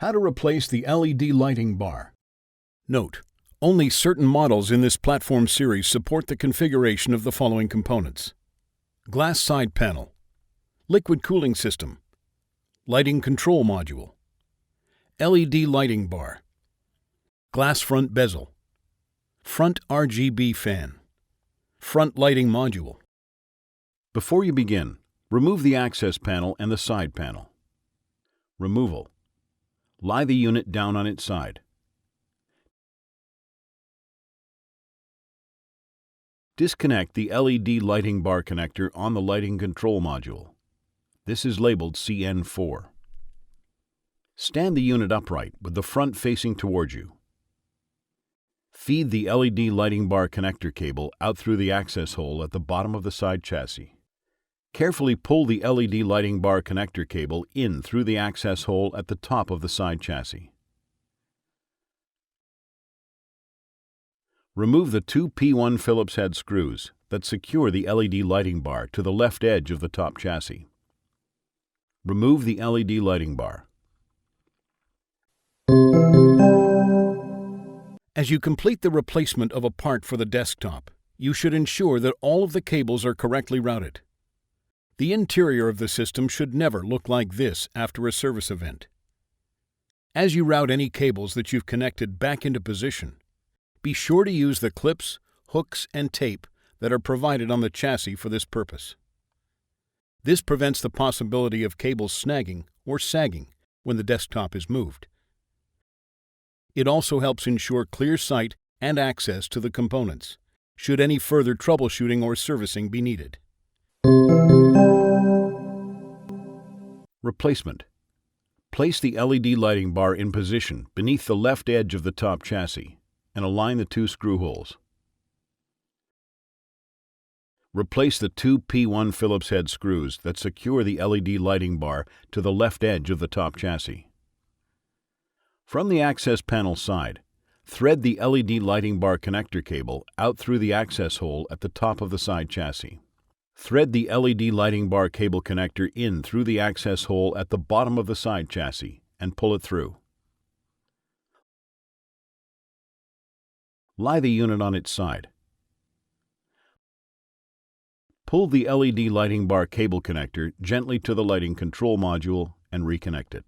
How to replace the LED lighting bar. Note: only certain models in this platform series support the configuration of the following components: glass side panel, liquid cooling system, lighting control module, LED lighting bar, glass front bezel, front RGB fan, front lighting module. Before you begin, remove the access panel and the side panel. Removal. Lie the unit down on its side. Disconnect the LED lighting bar connector on the lighting control module. This is labeled CN4. Stand the unit upright with the front facing towards you. Feed the LED lighting bar connector cable out through the access hole at the bottom of the side chassis. Carefully pull the LED lighting bar connector cable in through the access hole at the top of the side chassis. Remove the two P1 Phillips head screws that secure the LED lighting bar to the left edge of the top chassis. Remove the LED lighting bar. As you complete the replacement of a part for the desktop, you should ensure that all of the cables are correctly routed. The interior of the system should never look like this after a service event. As you route any cables that you've connected back into position, be sure to use the clips, hooks, and tape that are provided on the chassis for this purpose. This prevents the possibility of cables snagging or sagging when the desktop is moved. It also helps ensure clear sight and access to the components, should any further troubleshooting or servicing be needed. Replacement. Place the LED lighting bar in position beneath the left edge of the top chassis and align the two screw holes. Replace the two P1 Phillips head screws that secure the LED lighting bar to the left edge of the top chassis. From the access panel side, thread the LED lighting bar connector cable out through the access hole at the top of the side chassis. Thread the LED lighting bar cable connector in through the access hole at the bottom of the side chassis and pull it through. Lie the unit on its side. Pull the LED lighting bar cable connector gently to the lighting control module and reconnect it.